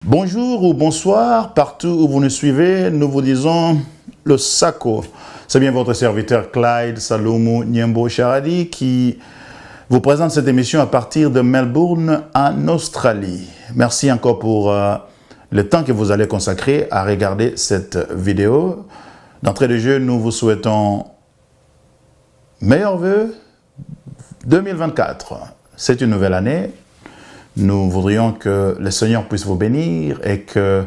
Bonjour ou bonsoir, partout où vous nous suivez, nous vous disons le Sako. C'est bien votre serviteur Clyde Salomon Nyembo Charadi qui vous présente cette émission à partir de Melbourne en Australie. Merci encore pour le temps que vous allez consacrer à regarder cette vidéo. D'entrée de jeu, nous vous souhaitons meilleurs vœux 2024. C'est une nouvelle année. Nous voudrions que le Seigneur puisse vous bénir et que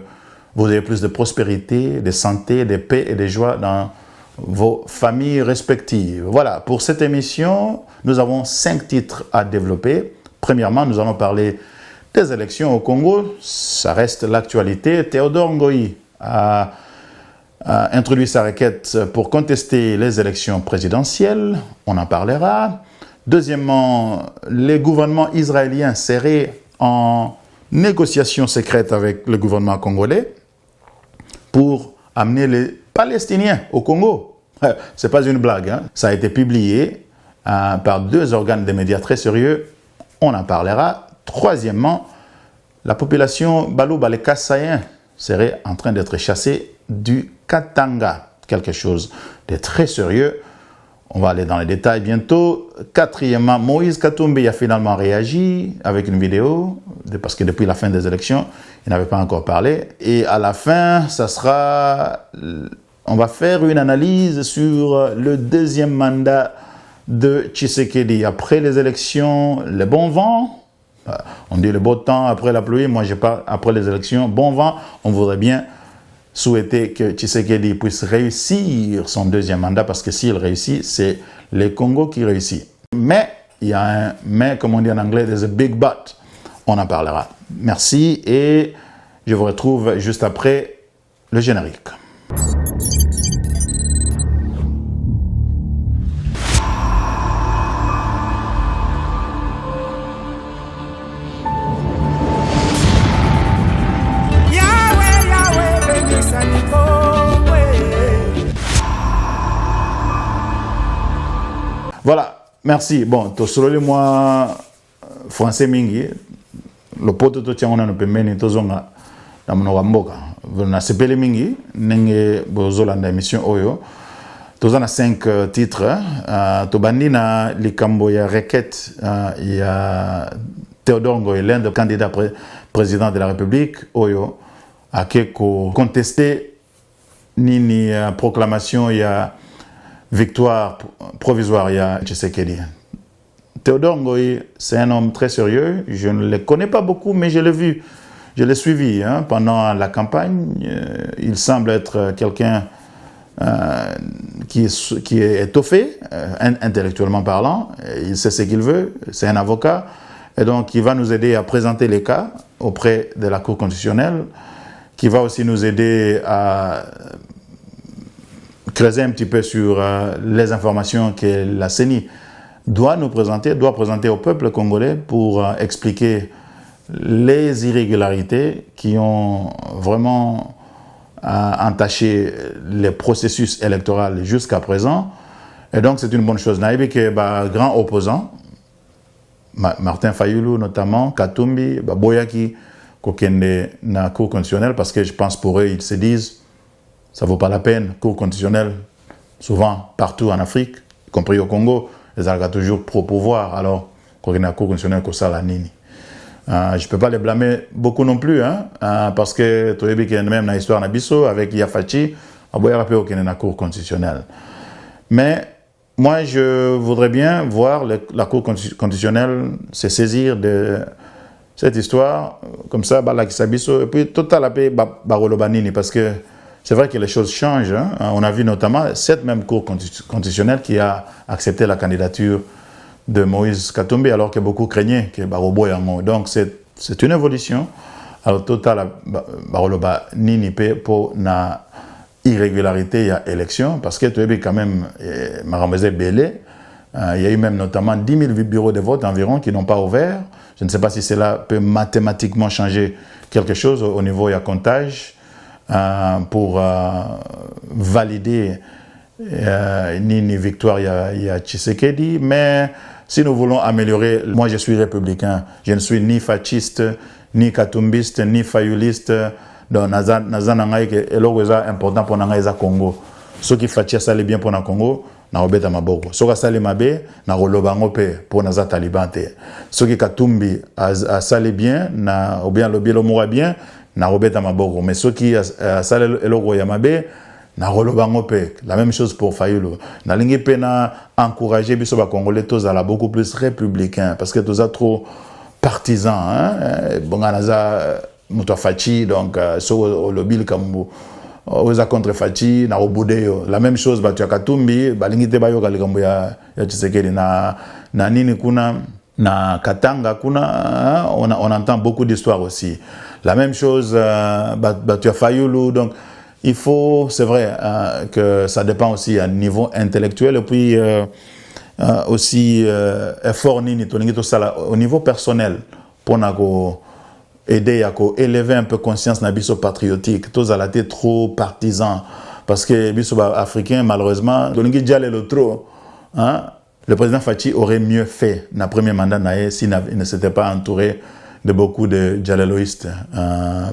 vous ayez plus de prospérité, de santé, de paix et de joie dans vos familles respectives. Voilà, pour cette émission, nous avons 5 titres à développer. Premièrement, nous allons parler des élections au Congo. Ça reste l'actualité. Théodore Ngoï a introduit sa requête pour contester les élections présidentielles. On en parlera. Deuxièmement, les gouvernements israéliens seraient en négociation secrète avec le gouvernement congolais pour amener les Palestiniens au Congo. Ce n'est pas une blague, hein? Ça a été publié par 2 organes de médias très sérieux. On en parlera. Troisièmement, la population Balouba, les Kassaïens, serait en train d'être chassée du Katanga. Quelque chose de très sérieux. On va aller dans les détails bientôt. Quatrièmement, Moïse Katumbi a finalement réagi avec une vidéo, parce que depuis la fin des élections, il n'avait pas encore parlé. Et à la fin, on va faire une analyse sur le deuxième mandat de Tshisekedi. Après les élections, le bon vent, on dit le beau temps après la pluie, moi je parle après les élections, bon vent, on voudrait bien souhaiter que Tshisekedi puisse réussir son deuxième mandat, parce que s'il réussit, c'est le Congo qui réussit. Mais, il y a un mais, comme on dit en anglais, there's a big but. On en parlera. Merci et je vous retrouve juste après le générique. Voilà, merci. Bon, to sololi moi français mingi. Le poto to tianga no pembeni to zonga na mnoga mboka. Na sepele mingi nenge bozola na émission oyo. Tozana 5 titres. To bandi na likambo ya requête ya Théodore Ngoï, l'un des candidats président de la République oyo a ko contester nini proclamation ya victoire provisoire ya Tshisekedi. Théodore Ngoï, c'est un homme très sérieux. Je ne le connais pas beaucoup, mais je l'ai vu. Je l'ai suivi pendant la campagne. Il semble être quelqu'un qui est étoffé, intellectuellement parlant. Il sait ce qu'il veut. C'est un avocat. Et donc, il va nous aider à présenter les cas auprès de la Cour constitutionnelle, qui va aussi nous aider à creuser un petit peu sur les informations que la CENI doit présenter au peuple congolais pour expliquer les irrégularités qui ont vraiment entaché les processus électoraux jusqu'à présent. Et donc c'est une bonne chose. Naïbi que grand opposant, Martin Fayulu notamment, Katumbi, Boyaki, Kokende na Cour constitutionnelle, parce que je pense pour eux, ils se disent ça ne vaut pas la peine. Cour constitutionnelle, souvent partout en Afrique, y compris au Congo, les ont toujours pro-pouvoir. Alors, quand il y a la Cour constitutionnelle, c'est ça la nini. Je ne peux pas les blâmer beaucoup non plus, parce que tu as vu qu'il y a même dans l'histoire d'Abisso, avec Yafachi, il y a la Cour constitutionnelle. Mais moi, je voudrais bien voir la Cour constitutionnelle se saisir de cette histoire, comme ça, et puis total la paix, parce que c'est vrai que les choses changent. On a vu notamment cette même Cour constitutionnelle qui a accepté la candidature de Moïse Katumbi, alors que beaucoup craignaient que Barobo est en mort. Donc c'est une évolution. Alors total, Baroloba nini pour na irrégularité, il y a élection, parce que tu as vu quand même, Maramezé Belé, il y a eu même notamment 10 000 bureaux de vote environ qui n'ont pas ouvert. Je ne sais pas si cela peut mathématiquement changer quelque chose au niveau il y a comptage. Pour valider ni victoire il y a Tshisekedi, mais si nous voulons améliorer, moi je suis républicain, je ne suis ni fasciste, ni katumbiste ni fayuliste donc naza na ngai ke eloko eza important pour ngai eza Congo soki Fachi asali bien pour na Congo na obeta maboko soki asali mabe na koloba ngo pe pour naza taliban te soki Katumbi asali bien na ou bien lobilo moko bien na obeta maboko mais soki asali eloko ya mabe na koloba ngo pe la même chose pour Fayulu na lingi pe na encourager biso ba congolais tous à la beaucoup plus républicain parce que tous a trop partisans hein bon naza muto Fachi donc so lobil kambu oza contre Fachi na obudeyo la même chose batu ya Katumbi balingi te bayoka likambo ya Tshisekedi na nini kuna na Katanga kuna on entend beaucoup d'histoires aussi la même chose batu ya Fayulu donc il faut c'est vrai que ça dépend aussi à niveau intellectuel et puis aussi effort nini tolingi to sala au niveau personnel pour nako aider à élever un peu conscience na biso patriotique tous à la tête trop partisan parce que biso africain malheureusement tolingi diale le trop hein le président Fachi aurait mieux fait na premier mandat naé s'il ne s'était pas entouré de beaucoup de dialeloïstes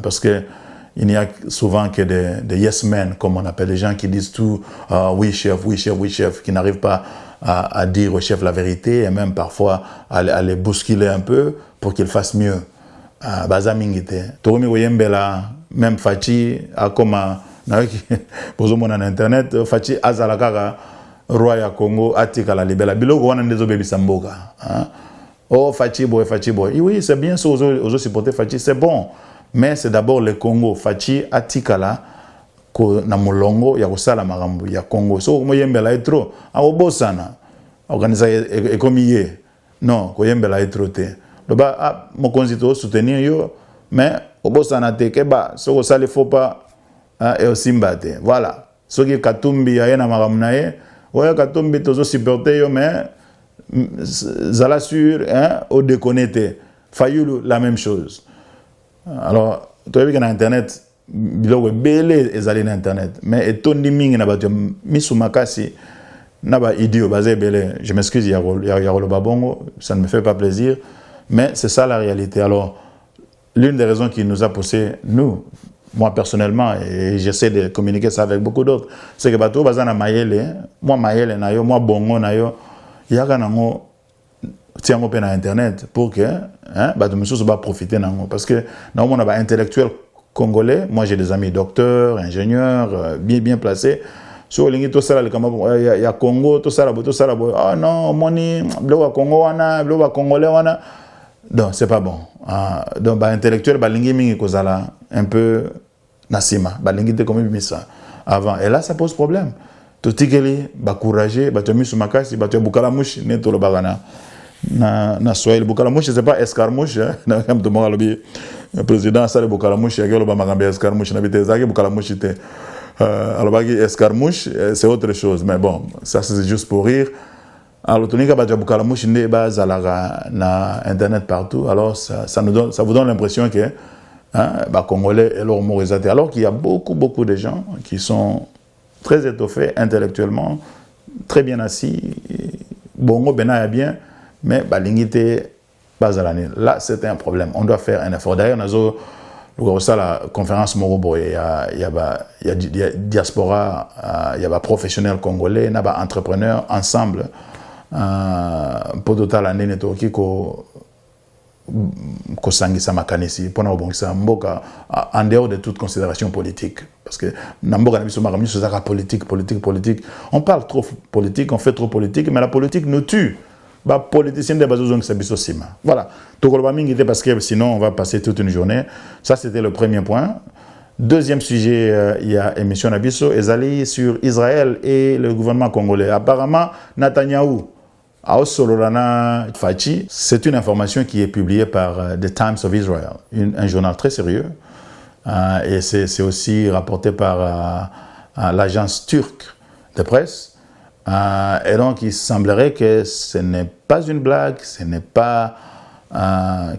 parce que il n'y a souvent que des yes men comme on appelle les gens qui disent tout oui chef oui chef oui chef qui n'arrivent pas à dire au chef la vérité et même parfois à les bousculer un peu pour qu'il fasse mieux baza mingite tokomi koyembela même Fachi akoma na bozo mona na internet Fachi azala kaka roi ya Congo atika la libela biloko wana ndezo bebisa mboka oh Fachi boy oui c'est bien ça aux supporter Fachi c'est bon mais c'est d'abord le Congo Fachi atika la ko na molongo ya kosala makambo ya Congo so moyembela etro abosana organiser ekomiye non koyembela etro te loba mokonzi to soutenir yo mais obosana te keba soko sali faut pas et aussi mbate voilà soki Katumbi ya na makambo na ye oya Katumbi tozo supporter yo mais zala sûr hein au déconnecter Fayulu la même chose alors tu as vu que na internet biloko belé ezali na internet mais etondi mingi na bato misu makasi na ba idiot bazé belé je m'excuse ya le babongo ça ne me fait pas plaisir mais c'est ça la réalité alors l'une des raisons qui nous a poussé nous moi personnellement et j'essaie de communiquer ça avec beaucoup d'autres c'est que bato bazana mayele moi mayele na yo moi bongo na yo yaka nango tiango pe na internet pour que hein bato mususu ba profiter nango parce que na on a ba intellectuel congolais moi j'ai des amis docteurs ingénieurs bien placés so lingi to sala le kama ya Congo to sala ah non moni blowa Congo wana blowa congolais wana donc c'est pas bon donc ba intellectuel ba lingi mingi kozala un peu nasima ba lingi te comme misa avant et là ça pose problème to tikeli ba courageux ba to misu makasi ba to bukala mushi ne to lo bagana na Swahili Bukalamushi c'est pas escarmouche na kam to mo lobi président sale Bukalamushi ya lo ba magambe escarmouche na bitezaki Bukalamushi te alors bagi escarmouche c'est autre chose mais bon ça c'est juste pour rire alors tonika ba Bukalamushi ne ba zalaga na internet partout alors ça vous donne l'impression que ba congolais et leur morisate alors qu'il y a beaucoup de gens qui sont très étoffés intellectuellement très bien assis bongo benaya bien mais balingité bazalani là c'est un problème on doit faire un effort d'ailleurs nazo la conférence Morobo il y a diaspora il y a professionnels congolais naba entrepreneurs ensemble pour total année netoki ko sangisa makanisi pona obongisa mboka en dehors de toute considération politique parce que na mboka na biso makambo so zaka politique on parle trop politique on fait trop politique mais la politique nous tue ba politicien de bazozong sabiso sima voilà tokoloba mingi parce que sinon on va passer toute une journée ça c'était le premier point. Deuxième sujet il y a émission nabiso ezali sur Israël et le gouvernement congolais apparemment Netanyahou Aosolorana Fachi, c'est une information qui est publiée par The Times of Israel, un journal très sérieux, et c'est aussi rapporté par l'agence turque de presse. Et donc, il semblerait que ce n'est pas une blague, ce n'est pas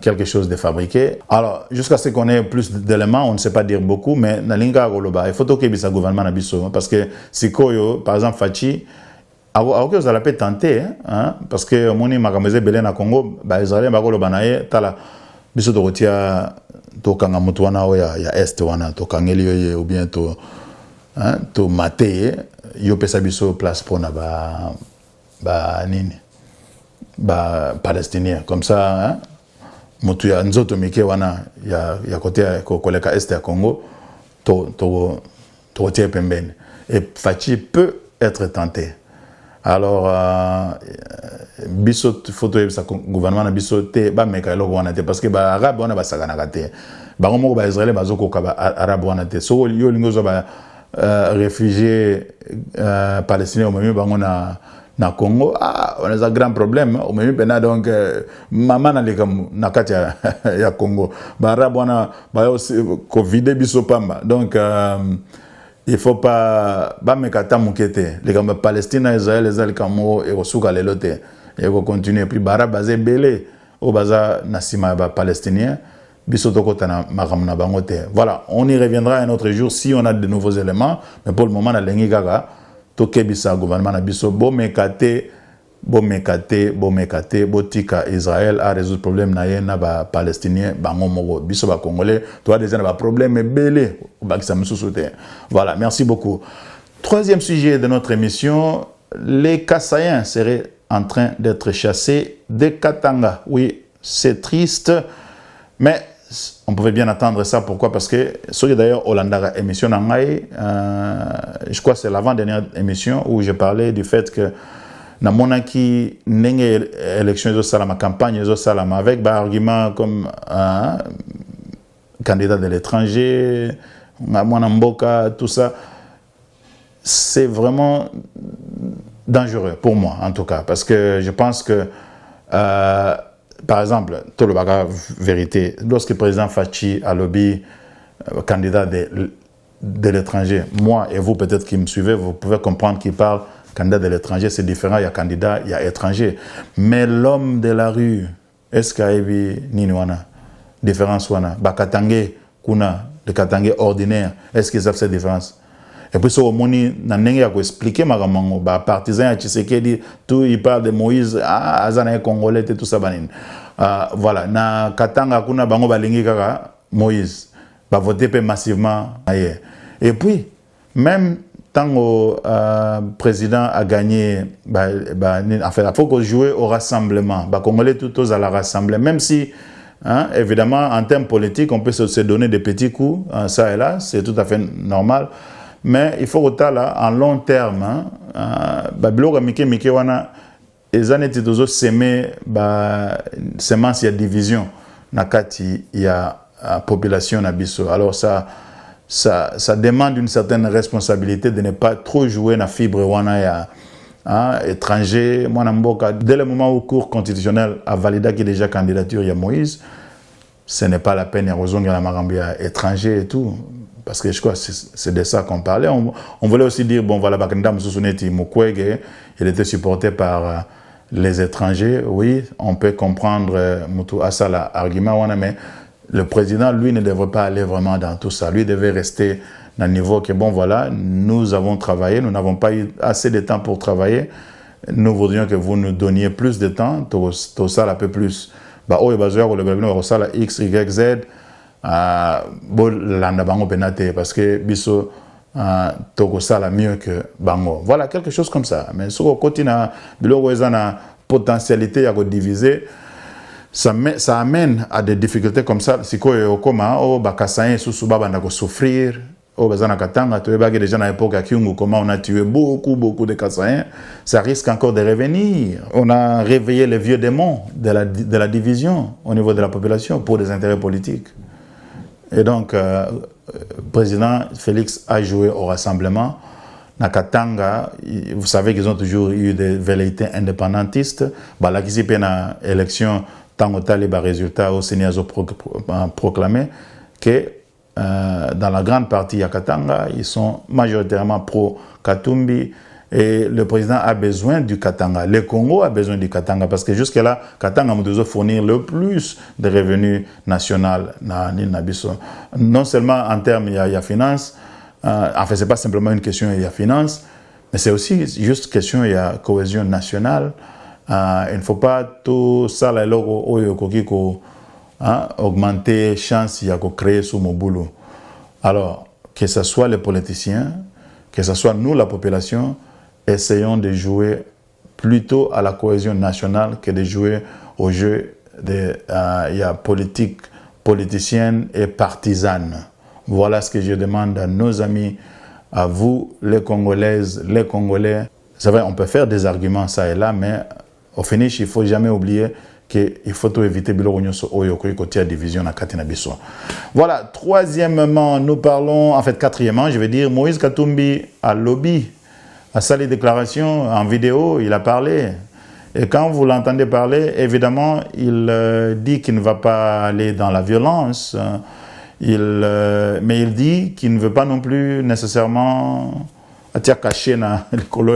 quelque chose de fabriqué. Alors, jusqu'à ce qu'on ait plus d'éléments, on ne sait pas dire beaucoup, mais Nalinga Goloba, il faut que le gouvernement n'abisso, parce que si Koyo, par exemple, Fachi, alors que vous allez tenter parce que moni makameze belé na Congo ba Israël ba ko banaye tala biso to tia to kanga mutu wana ya est wana to kangeli ye ou bien to mate yo pesa biso place pour na ba nini ba palestinien comme ça hein mutu ya nzoto mike wana ya côté ko koleka est ya Congo to tie pembeni et Fachi peut être tenté. Alors biso photo sa gouvernement na biso te ba meka eloko wana te parce que ba arabe wana ba sakana te ba ngomo ba israélien bazoko ka ba arabe wana te so yo lingo zo ba réfugiés palestiniens au même bango na Congo on a un grand problème au même pena donc maman na lekam na kati ya Congo ba arabe wana ba covid biso pamba donc il faut pas mekata mukete les gars Palestine Israël les alkamo et osuka lelote et ko continuer puis bara basé belé au baza nasima ba palestinien biso tokota na makamna bangote. Voilà, on y reviendra un autre jour si on a de nouveaux éléments mais pour le moment na lengi gaga to kebisa gouvernement na biso bo mekate botika Israël a résoudre problème na ye na ba palestinien bango moko biso ba congolais toi déjà na ba problème belé ba kisa msusote. Voilà, merci beaucoup. Troisième sujet de notre émission, les Kassaïens seraient en train d'être chassés de Katanga. Oui, c'est triste, mais on pouvait bien attendre ça. Pourquoi? Parce que, d'ailleurs, Hollanda émission je crois que c'est l'avant-dernière émission où je parlais du fait que na monaki nenge élection zo salama campagne zo salama avec bah argument comme candidat de l'étranger, mwana mboka, tout ça, c'est vraiment dangereux pour moi en tout cas parce que je pense que par exemple, tout le bagage vérité, lorsque le président Fachi a lobby candidat de l'étranger, moi et vous peut-être qui me suivez, vous pouvez comprendre qu'il parle candidat de l'étranger, c'est différent, il y a candidat, il y a étranger. Mais l'homme de la rue, est-ce qu'il y a nini wana différence wana bakatangé kuna le katangé ordinaire, est-ce qu'ils savent cette différence? Et puis, au moni, il a expliqué les partisans de Tshisekedi, tout, il parle de Moïse, Azana Congolais, tout ça. Voilà, na Katanga, kuna bango balingi kaka Moïse, va voter massivement. Et puis, même tant le président a gagné, enfin, il faut qu'on joue au rassemblement. Les Congolais, tous à la rassembler, même si. Hein, évidemment, en termes politiques, on peut se donner des petits coups, ça et là, c'est tout à fait normal. Mais il faut que là, en long terme, Babylore Mike wana les années titozo semer semence ya division nakati ya population nabiso. Alors ça demande une certaine responsabilité de ne pas trop jouer na fibre wana ya étranger. Mwana mboka dès le moment où cour constitutionnel a validé qu'il y a déjà candidature ya Moïse, ce n'est pas la peine ya rozonga la marambia étranger et tout. Parce que je crois que c'est de ça qu'on parlait. On voulait aussi dire, bon voilà, Bakanda Moussousouneti Mukwege, il était supporté par les étrangers. Oui, on peut comprendre Moutou Assala argument, mais le président, lui, ne devrait pas aller vraiment dans tout ça. Lui devait rester dans le niveau que, bon voilà, nous avons travaillé, nous n'avons pas eu assez de temps pour travailler. Nous voudrions que vous nous donniez plus de temps, tout ça un peu plus. Bah, oh, le X, Y, Z. Parce que biso toko sala mieux que bango. Voilà, quelque chose comme ça. Mais sur le côté na biloko ezana potentialité ya ko diviser, ça amène à des difficultés comme ça. Siko okoma o bakasayen susu baba ndako souffrir. O bazana katanga to ebage déjà na époque à Kyungu comment on a tué beaucoup de Kassaïens, ça risque encore de revenir. On a réveillé les vieux démons de la division au niveau de la population pour des intérêts politiques. Et donc, le président Félix a joué au rassemblement. Nakatanga, vous savez qu'ils ont toujours eu des velléités indépendantistes. Là, qui s'est fait dans l'élection, tant que les résultats au Sénat ont proclamé que dans la grande partie de Katanga, ils sont majoritairement pro-Katumbi. Et le président a besoin du Katanga. Le Congo a besoin du Katanga parce que jusque-là, Katanga doit fournir le plus de revenus nationaux. Non seulement en termes de finance, en fait, ce n'est pas simplement une question de finance, mais c'est aussi juste question de cohésion nationale. Il ne faut pas tout ça, augmenter chance il y a créer sous mon boulot. Alors, que ce soit les politiciens, que ce soit nous, la population, essayons de jouer plutôt à la cohésion nationale que de jouer au jeu politique, politicienne et partisane. Voilà ce que je demande à nos amis, à vous, les Congolaises, les Congolais. C'est vrai, on peut faire des arguments ça et là, mais au finish, il ne faut jamais oublier qu'il faut tout éviter de division na Katina Biso. Voilà, troisièmement, nous parlons, en fait, quatrièmement, je vais dire, Moïse Katumbi a lobby, a sa déclaration en vidéo, il a parlé. Et quand vous l'entendez parler, évidemment, il dit qu'il ne va pas aller dans la violence, mais il dit qu'il ne veut pas non plus nécessairement cacher dans le colo.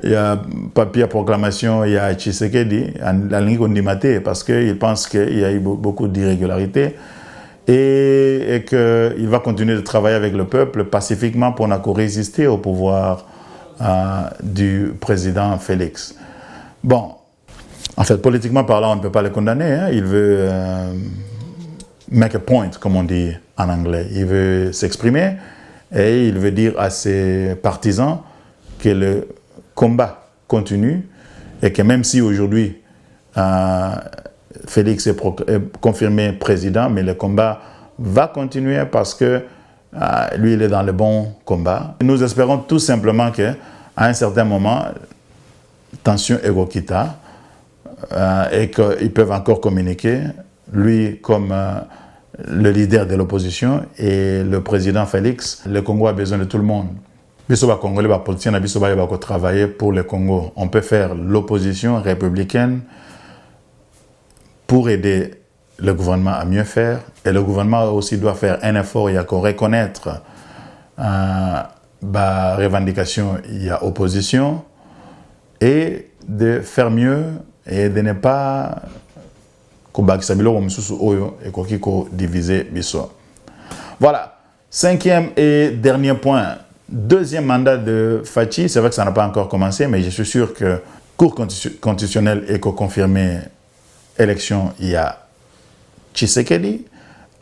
Il y a papier à proclamation, il y a Tshisekedi, la ligne Kondimate, parce qu'il pense qu'il y a eu beaucoup d'irrégularités et qu'il va continuer de travailler avec le peuple pacifiquement pour résister au pouvoir du président Félix. Bon, en fait, politiquement parlant, on ne peut pas le condamner. Hein. Il veut make a point, comme on dit en anglais. Il veut s'exprimer et il veut dire à ses partisans que le combat continue et que même si aujourd'hui Félix est confirmé président, mais le combat va continuer parce que lui, il est dans le bon combat. Nous espérons tout simplement qu'à un certain moment, tension ego-kita et qu'ils peuvent encore communiquer, lui comme le leader de l'opposition et le président Félix. Le Congo a besoin de tout le monde. Bisoba Congolais, les politiciens, Bisoba va travailler pour le Congo. On peut faire l'opposition républicaine pour aider le gouvernement à mieux faire. Et le gouvernement aussi doit faire un effort, il y a qu'à reconnaître revendication, il y a opposition, et de faire mieux et de ne pas diviser Biso. Voilà. Cinquième et dernier point. Deuxième mandat de Fachi, c'est vrai que ça n'a pas encore commencé, mais je suis sûr que Cour constitutionnelle est confirmé élection, il y a Tshisekedi.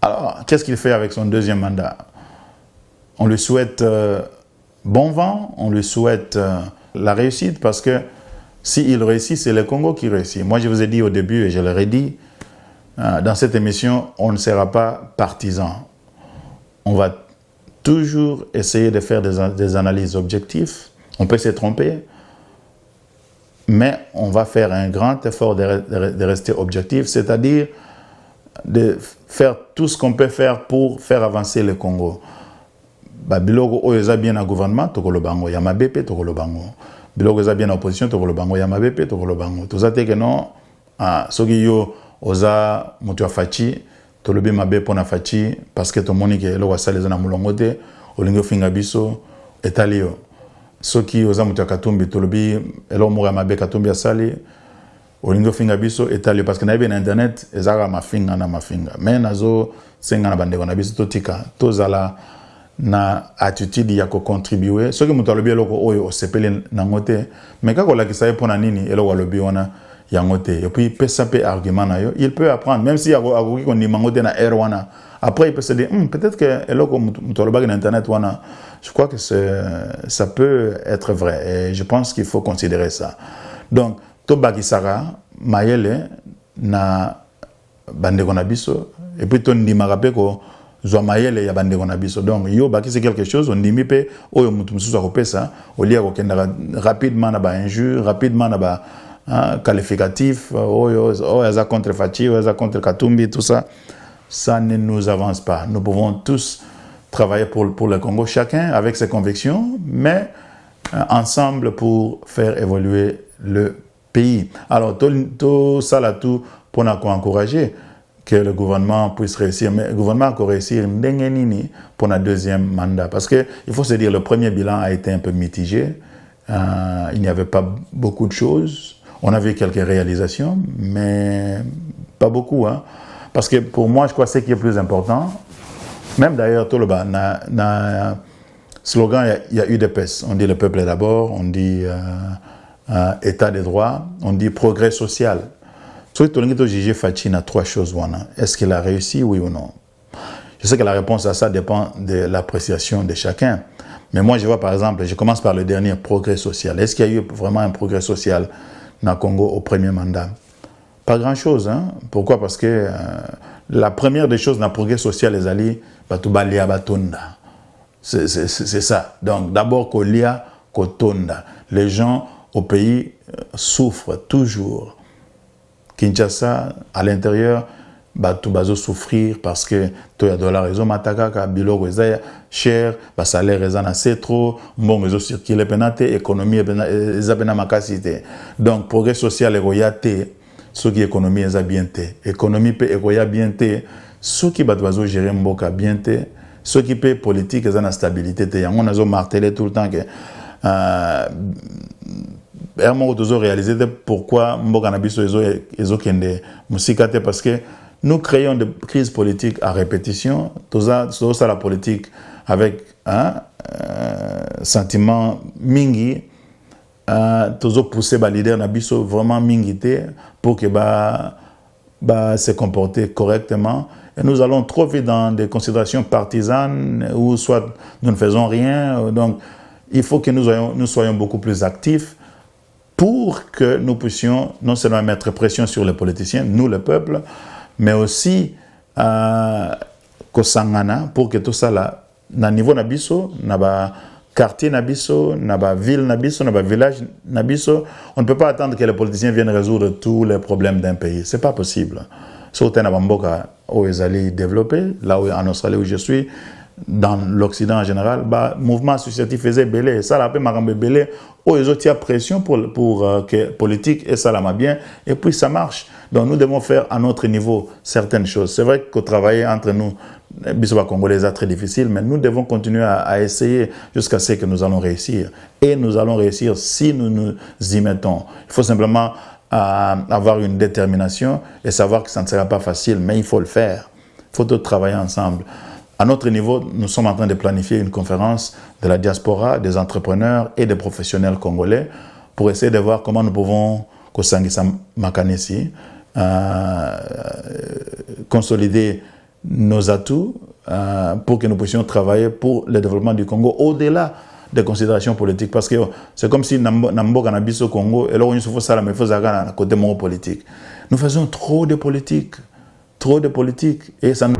Alors, qu'est-ce qu'il fait avec son deuxième mandat? On lui souhaite bon vent, on lui souhaite la réussite, parce que s'il réussit, c'est le Congo qui réussit. Moi, je vous ai dit au début, et je l'ai redit, dans cette émission, on ne sera pas partisan. On va toujours essayer de faire des analyses objectives. On peut se tromper, mais on va faire un grand effort de rester objectif, c'est-à-dire de faire tout ce qu'on peut faire pour faire avancer le Congo. Biloko oyo bien au gouvernement, tokolo bango, ya mabepe tokolo bango. Biloko eza bien en opposition, tokolo bango, ya mabepe tokolo bango. Tozate que non, soki yo oza mutu Fachi, tolobi mabe pona Fachi parce que to moni ke eloko asali eza na mulongo te, olingo finga biso etali yo. Soki oza mutu Katumbi tolobi eloko moko ya mabe Katumbi asali, olingo finga biso etali yo parce que na yebe na internet ezaka mafinga na mafinga. Mais nazo senga na bandeko na biso totika tozala na attitude ya ko contribuer. Soki mutu alobi eloko oyo osepeli nango te, mais kako lakisa ye pona nini eloko alobi wana et puis il peut saper argument na yo, il peut apprendre même si akoki ko ndima ngote na wana. Après il peut se dire peut-être que eloko mutoloba na internet wana, je crois que ça peut être vrai et je pense qu'il faut considérer ça. Donc to bakisaka mayele na bandeko na biso et puis to ndima ka pe ko zwa mayele ya bandeko na biso. Donc yo bakisi quelque chose on ndimi pe oyo mutu mususu akopesa olia ko kenda rapidement na ba injure, rapidement na ba qualificatif, oyaza contre Fachi, oyaza contre Katumbi, tout ça, ça ne nous avance pas. Nous pouvons tous travailler pour le Congo, chacun avec ses convictions, mais ensemble pour faire évoluer le pays. Alors, tout ça là, tout pour encourager que le gouvernement puisse réussir, mais le gouvernement a réussi pour un deuxième mandat. Parce qu'il faut se dire, le premier bilan a été un peu mitigé, il n'y avait pas beaucoup de choses. On a vu quelques réalisations, mais pas beaucoup. Hein? Parce que pour moi, je crois que ce qui est plus important, même d'ailleurs, tout le bas, na slogan, il y a UDPS. On dit le peuple d'abord, on dit état des droits, on dit progrès social. Si tu as jugé Fachi à 3 choses, est-ce qu'il a réussi, oui ou non? Je sais que la réponse à ça dépend de l'appréciation de chacun. Mais moi, je vois par exemple, je commence par le dernier, progrès social. Est-ce qu'il y a eu vraiment un progrès social dans le Congo au premier mandat? Pas grand-chose. Hein? Pourquoi? Parce que la première des choses dans le progrès social, les alliés, c'est ça. Donc d'abord, Kolia, Kotonda. Les gens au pays souffrent toujours. Kinshasa, à l'intérieur, tu vas souffrir parce que tu as dollar raison mataka biloko eza cher ba salaire eza na c'est trop bon réseau circuler penate économie eza pena makasité. Donc progrès social egoyate ce qui économie eza bien té économie peut egoya bien té ce qui ba gérer mboka bien té ce qui peut politique eza na stabilité té yango nazo marteler tout le temps que on doit réaliser pourquoi mboka na biso ezo kende musika té parce que nous créons des crises politiques à répétition. Tout ça la politique avec un sentiment mingi. Tout ça pousser les leaders nabiso vraiment mingité pour que se comporter correctement. Et nous allons trop vite dans des considérations partisanes ou soit nous ne faisons rien. Donc il faut que nous soyons beaucoup plus actifs pour que nous puissions non seulement mettre pression sur les politiciens, nous le peuple, mais aussi Kosangana pour que tout ça là, na niveau nabiso, na ba quartier nabiso, na ba ville nabiso, na ba village nabiso, on ne peut pas attendre que les politiciens viennent résoudre tous les problèmes d'un pays. C'est pas possible. Surtout na bamboka où ils allaient développer, là où en Australie où je suis, dans l'Occident en général, mouvement associatif faisait belé, ça la paix marambe belé, où ils ont tiré pression pour que politique et ça la m'a bien, et puis ça marche. Donc nous devons faire à notre niveau certaines choses. C'est vrai que travailler entre nous, Bisoba Congolais est très difficile, mais nous devons continuer à essayer jusqu'à ce que nous allons réussir. Et nous allons réussir si nous nous y mettons. Il faut simplement avoir une détermination et savoir que ça ne sera pas facile, mais il faut le faire. Il faut tout travailler ensemble. À notre niveau, nous sommes en train de planifier une conférence de la diaspora, des entrepreneurs et des professionnels congolais pour essayer de voir comment nous pouvons consolider nos atouts pour que nous puissions travailler pour le développement du Congo au-delà des considérations politiques. Parce que c'est comme si Nambo Cannabis au Congo, et là on faut ça, mais il faut ça à côté de politique. Nous faisons trop de politique, et ça nous...